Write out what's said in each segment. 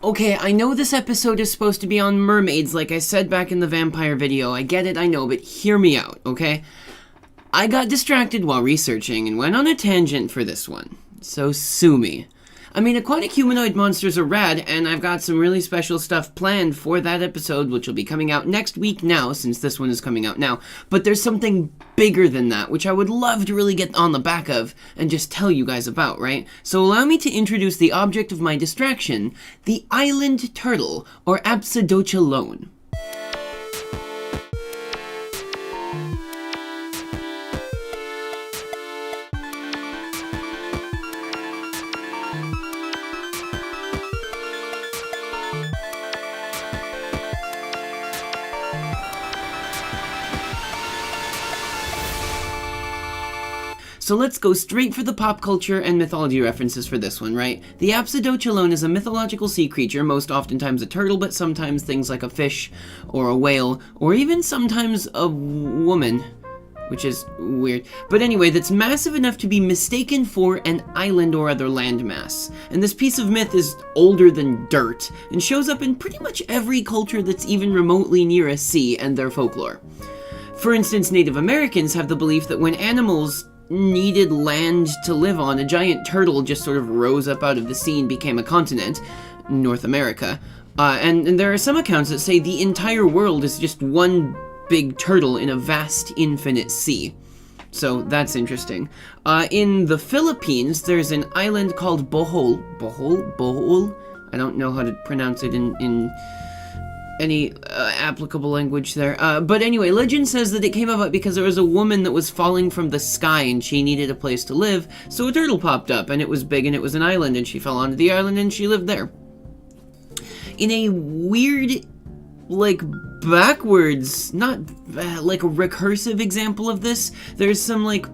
Okay, I know this episode is supposed to be on mermaids, like I said back in the vampire video. I get it, I know, but hear me out, okay? I got distracted while researching and went on a tangent for this one, so sue me. I mean, aquatic humanoid monsters are rad, and I've got some really special stuff planned for that episode, which will be coming out next week now, since this one is coming out now. But there's something bigger than that, which I would love to really get on the back of and just tell you guys about, right? So allow me to introduce the object of my distraction, the island turtle, or Apsodochelone. So let's go straight for the pop culture and mythology references for this one, right? The Apsodochelone is a mythological sea creature, most oftentimes a turtle, but sometimes things like a fish, or a whale, or even sometimes a woman, which is weird. But anyway, that's massive enough to be mistaken for an island or other landmass. And this piece of myth is older than dirt, and shows up in pretty much every culture that's even remotely near a sea and their folklore. For instance, Native Americans have the belief that when animals needed land to live on, a giant turtle just sort of rose up out of the sea and became a continent, North America. And there are some accounts that say the entire world is just one big turtle in a vast, infinite sea. So that's interesting. In the Philippines, there's an island called Bohol. Bohol? I don't know how to pronounce it in any applicable language there. But anyway, legend says that it came about because there was a woman that was falling from the sky and she needed a place to live, so a turtle popped up, and it was big and it was an island, and she fell onto the island and she lived there. In a weird, like, backwards, not like a recursive example of this, there's some, like,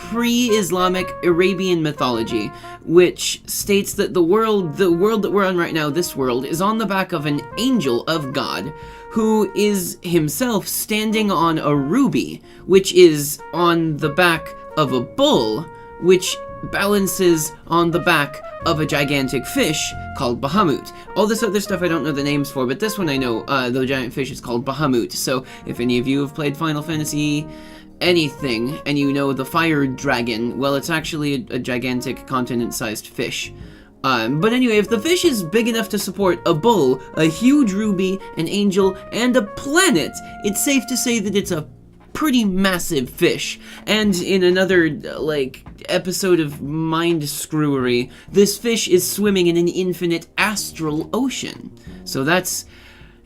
pre-Islamic Arabian mythology, which states that the world that we're on right now, this world, is on the back of an angel of God, who is himself standing on a ruby, which is on the back of a bull, which balances on the back of a gigantic fish called Bahamut. All this other stuff I don't know the names for, but this one I know, the giant fish is called Bahamut. So if any of you have played Final Fantasy anything, and you know the fire dragon, well, it's actually a gigantic continent-sized fish. But anyway, if the fish is big enough to support a bull, a huge ruby, an angel, and a planet, it's safe to say that it's a pretty massive fish. And in another, like, episode of Mind Screwery, this fish is swimming in an infinite astral ocean. So that's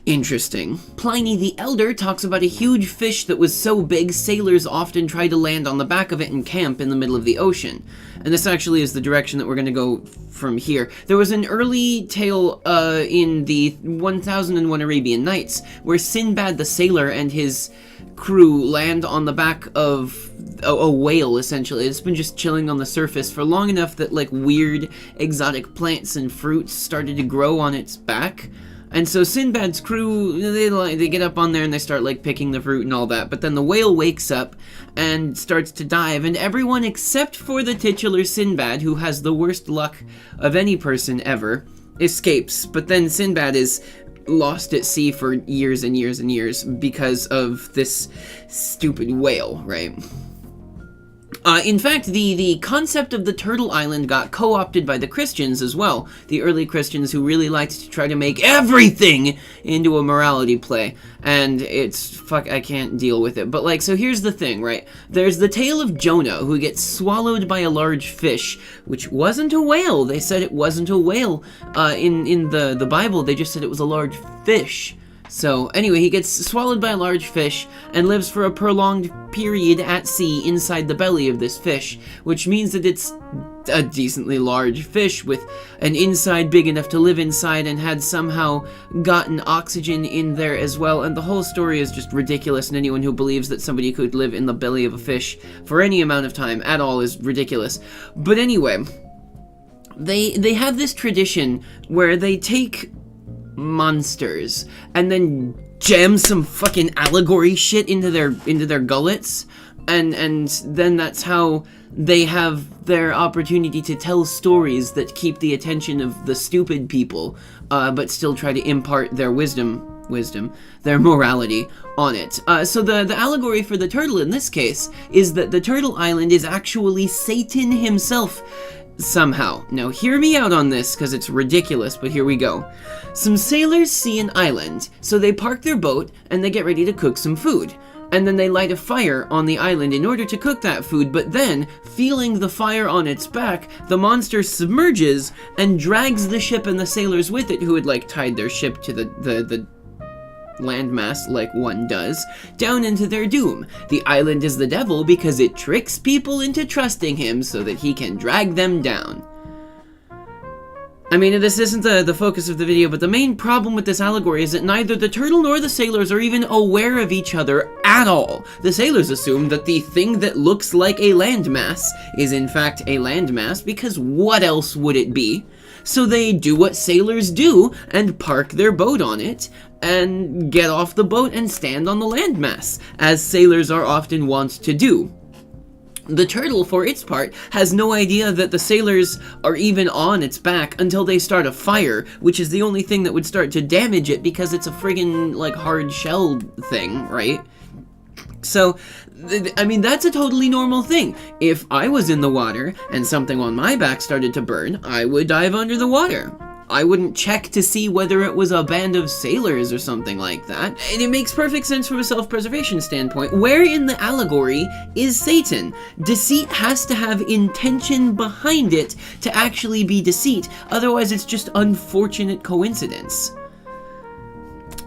interesting. Pliny the Elder talks about a huge fish that was so big sailors often tried to land on the back of it and camp in the middle of the ocean. And this actually is the direction that we're going to go from here. There was an early tale in the 1001 Arabian Nights where Sinbad the sailor and his crew land on the back of a whale, essentially. It's been just chilling on the surface for long enough that, like, weird exotic plants and fruits started to grow on its back. And so Sinbad's crew, they get up on there and they start, like, picking the fruit and all that. But then the whale wakes up and starts to dive, and everyone except for the titular Sinbad, who has the worst luck of any person ever, escapes. But then Sinbad is lost at sea for years and years and years because of this stupid whale, right? In fact, the concept of the turtle island got co-opted by the Christians as well. The early Christians who really liked to try to make everything into a morality play. And it's, fuck, I can't deal with it. But, like, so here's the thing, right? There's the tale of Jonah, who gets swallowed by a large fish, which wasn't a whale. They said it wasn't a whale. In the Bible, they just said it was a large fish. So, anyway, he gets swallowed by a large fish and lives for a prolonged period at sea inside the belly of this fish, which means that it's a decently large fish with an inside big enough to live inside and had somehow gotten oxygen in there as well. And the whole story is just ridiculous, and anyone who believes that somebody could live in the belly of a fish for any amount of time at all is ridiculous. But anyway, they have this tradition where they take monsters and then jam some fucking allegory shit into their gullets, and then that's how they have their opportunity to tell stories that keep the attention of the stupid people, but still try to impart their wisdom, their morality on it. So the allegory for the turtle in this case is that the turtle island is actually Satan himself somehow. Now hear me out on this, because it's ridiculous, but here we go. Some sailors see an island, so they park their boat and they get ready to cook some food. And then they light a fire on the island in order to cook that food, but then, feeling the fire on its back, the monster submerges and drags the ship and the sailors with it, who had, like, tied their ship to the landmass like one does, down into their doom. The island is the devil because it tricks people into trusting him so that he can drag them down. I mean, this isn't the focus of the video, but the main problem with this allegory is that neither the turtle nor the sailors are even aware of each other at all. The sailors assume that the thing that looks like a landmass is in fact a landmass, because what else would it be? So they do what sailors do and park their boat on it and get off the boat and stand on the landmass, as sailors are often wont to do. The turtle, for its part, has no idea that the sailors are even on its back until they start a fire, which is the only thing that would start to damage it because it's a friggin', like, hard shell thing, right? So, I mean, that's a totally normal thing. If I was in the water and something on my back started to burn, I would dive under the water. I wouldn't check to see whether it was a band of sailors or something like that. And it makes perfect sense from a self-preservation standpoint. Where in the allegory is Satan? Deceit has to have intention behind it to actually be deceit. Otherwise, it's just unfortunate coincidence.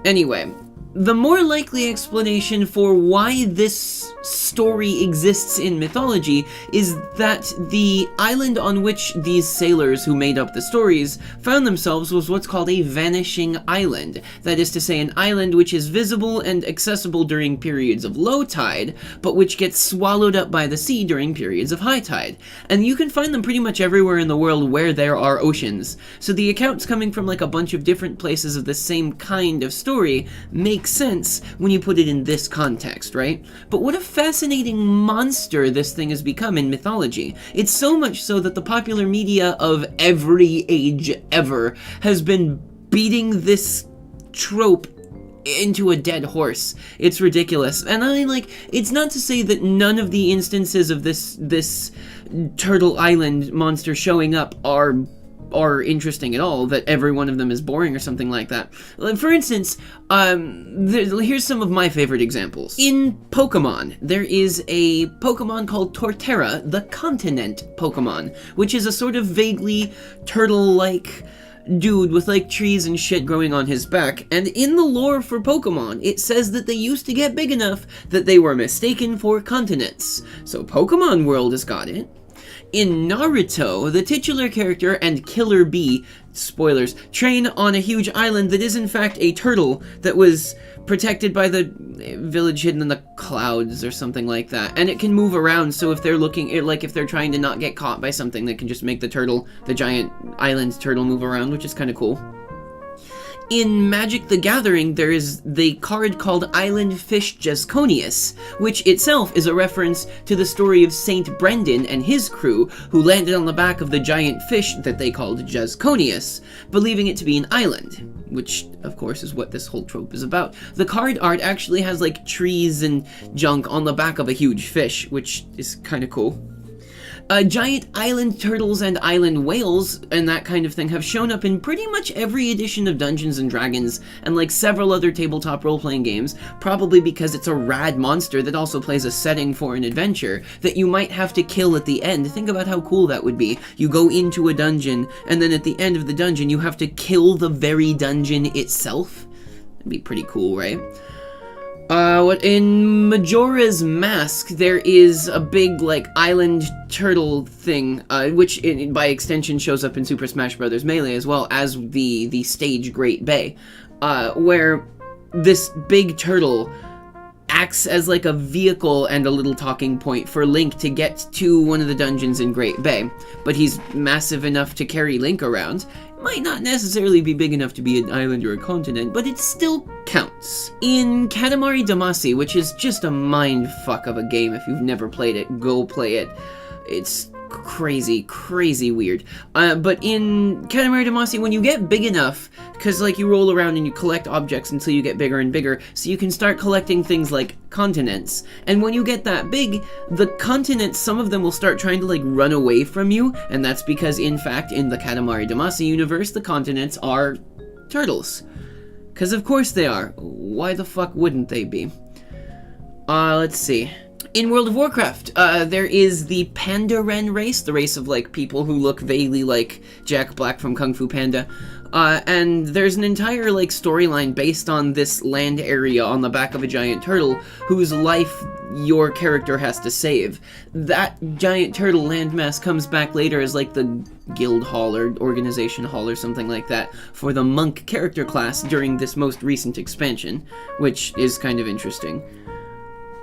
Anyway, the more likely explanation for why this story exists in mythology is that the island on which these sailors who made up the stories found themselves was what's called a vanishing island. That is to say, an island which is visible and accessible during periods of low tide, but which gets swallowed up by the sea during periods of high tide. And you can find them pretty much everywhere in the world where there are oceans. So the accounts coming from like a bunch of different places of the same kind of story make sense when you put it in this context, right? But what a fascinating monster this thing has become in mythology. It's so much so that the popular media of every age ever has been beating this trope into a dead horse. It's ridiculous. And I mean, like, it's not to say that none of the instances of this Turtle Island monster showing up are interesting at all, that every one of them is boring or something like that. For instance, here's some of my favorite examples. In Pokemon, there is a Pokemon called Torterra, the continent Pokemon, which is a sort of vaguely turtle-like dude with like trees and shit growing on his back, and in the lore for Pokemon, it says that they used to get big enough that they were mistaken for continents. So Pokemon World has got it. In Naruto, the titular character and Killer Bee, spoilers, train on a huge island that is in fact a turtle that was protected by the village hidden in the clouds or something like that. And it can move around, so if they're if they're trying to not get caught by something, they can just make the turtle, the giant island turtle, move around, which is kind of cool. In Magic the Gathering, there is the card called Island Fish Jasconius, which itself is a reference to the story of Saint Brendan and his crew, who landed on the back of the giant fish that they called Jasconius, believing it to be an island, which, of course, is what this whole trope is about. The card art actually has, like, trees and junk on the back of a huge fish, which is kind of cool. Giant island turtles and island whales and that kind of thing have shown up in pretty much every edition of Dungeons & Dragons and like several other tabletop role-playing games, probably because it's a rad monster that also plays a setting for an adventure that you might have to kill at the end. Think about how cool that would be. You go into a dungeon, and then at the end of the dungeon you have to kill the very dungeon itself. That'd be pretty cool, right? In Majora's Mask, there is a big, like, island turtle thing, which, by extension, shows up in Super Smash Bros. Melee as well as the stage Great Bay, where this big turtle acts as, like, a vehicle and a little talking point for Link to get to one of the dungeons in Great Bay, but he's massive enough to carry Link around. might not necessarily be big enough to be an island or a continent, but it still counts. In Katamari Damacy, which is just a mindfuck of a game, if you've never played it, go play it. It's crazy weird. But in Katamari Damacy, when you get big enough, because like you roll around and you collect objects until you get bigger and bigger, so you can start collecting things like continents. And when you get that big, the continents, some of them will start trying to like run away from you, and that's because in fact in the Katamari Damacy universe, the continents are turtles. Because of course they are. Why the fuck wouldn't they be? Let's see. In World of Warcraft, there is the Pandaren race, the race of, like, people who look vaguely like Jack Black from Kung Fu Panda. And there's an entire, like, storyline based on this land area on the back of a giant turtle whose life your character has to save. That giant turtle landmass comes back later as, like, the guild hall or organization hall or something like that for the monk character class during this most recent expansion, which is kind of interesting.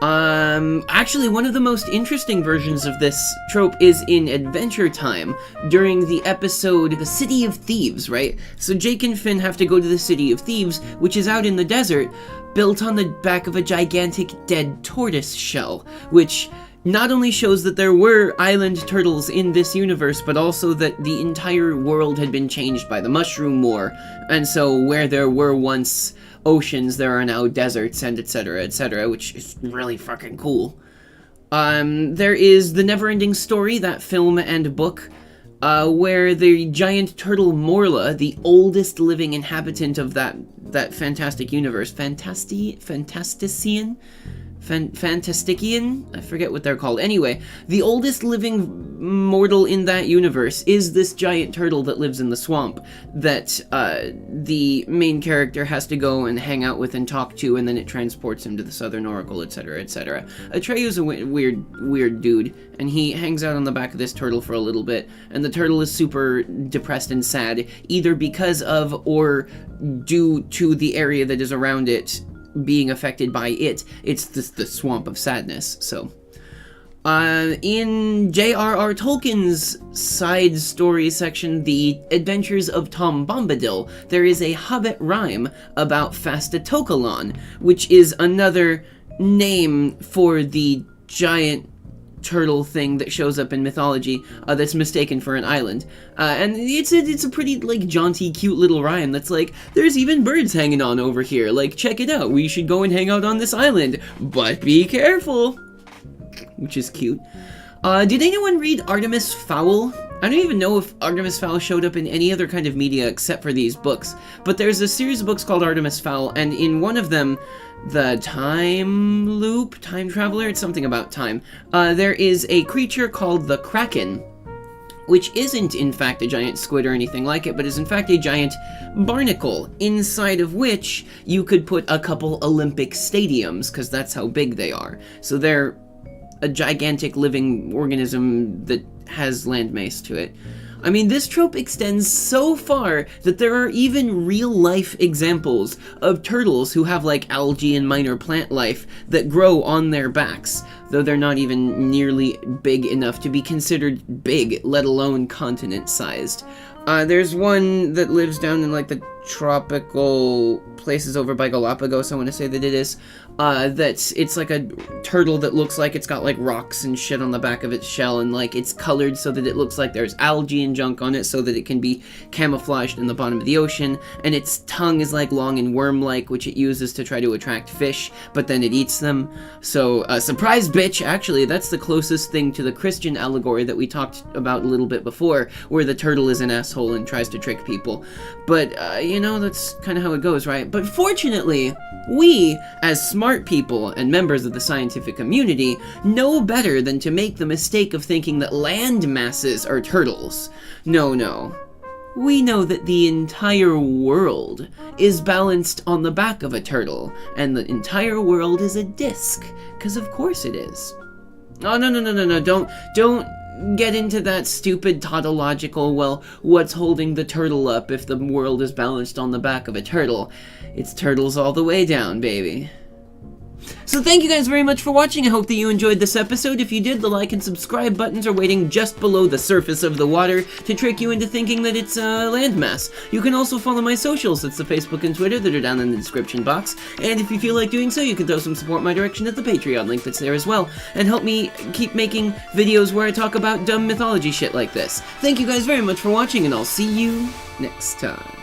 Actually, one of the most interesting versions of this trope is in Adventure Time, during the episode The City of Thieves, right? So Jake and Finn have to go to the City of Thieves, which is out in the desert, built on the back of a gigantic dead tortoise shell, which not only shows that there were island turtles in this universe, but also that the entire world had been changed by the Mushroom War, and so where there were once oceans, there are now deserts, and etc., which is really fucking cool. There is The Neverending Story, that film and book, where the giant turtle Morla, the oldest living inhabitant of that fantastic universe, Fantastician? I forget what they're called. Anyway, the oldest living mortal in that universe is this giant turtle that lives in the swamp that the main character has to go and hang out with and talk to, and then it transports him to the Southern Oracle, etc., etc. Atreyu's a weird dude, and he hangs out on the back of this turtle for a little bit, and the turtle is super depressed and sad, either because of or due to the area that is around it being affected by it. It's the swamp of sadness. So in J.R.R. Tolkien's side story section, The Adventures of Tom Bombadil, there is a Hobbit rhyme about Fastatokalon, which is another name for the giant turtle thing that shows up in mythology that's mistaken for an island. And it's a pretty, like, jaunty, cute little rhyme that's like, there's even birds hanging on over here, like, check it out, we should go and hang out on this island, but be careful! Which is cute. Did anyone read Artemis Fowl? I don't even know if Artemis Fowl showed up in any other kind of media except for these books, but there's a series of books called Artemis Fowl, and in one of them, the Time Traveler, it's something about time, there is a creature called the Kraken, which isn't in fact a giant squid or anything like it, but is in fact a giant barnacle, inside of which you could put a couple Olympic stadiums, because that's how big they are. So they're a gigantic living organism that has land mace to it. I mean, this trope extends so far that there are even real-life examples of turtles who have, like, algae and minor plant life that grow on their backs, though they're not even nearly big enough to be considered big, let alone continent-sized. There's one that lives down in, like, the tropical places over by Galapagos, I want to say that it is, it's like a turtle that looks like it's got, like, rocks and shit on the back of its shell, and, like, it's colored so that it looks like there's algae and junk on it so that it can be camouflaged in the bottom of the ocean, and its tongue is, like, long and worm-like, which it uses to try to attract fish, but then it eats them. So, surprise, bitch! Actually, that's the closest thing to the Christian allegory that we talked about a little bit before, where the turtle is an asshole and tries to trick people. But, you know, that's kind of how it goes, right? But fortunately, we, as smart people and members of the scientific community, know better than to make the mistake of thinking that land masses are turtles. No. We know that the entire world is balanced on the back of a turtle, and the entire world is a disc, because of course it is. Oh, no, don't get into that stupid tautological, well, what's holding the turtle up if the world is balanced on the back of a turtle? It's turtles all the way down, baby. So thank you guys very much for watching. I hope that you enjoyed this episode. If you did, the like and subscribe buttons are waiting just below the surface of the water to trick you into thinking that it's a landmass. You can also follow my socials. It's the Facebook and Twitter that are down in the description box. And if you feel like doing so, you can throw some support my direction at the Patreon link that's there as well, and help me keep making videos where I talk about dumb mythology shit like this. Thank you guys very much for watching, and I'll see you next time.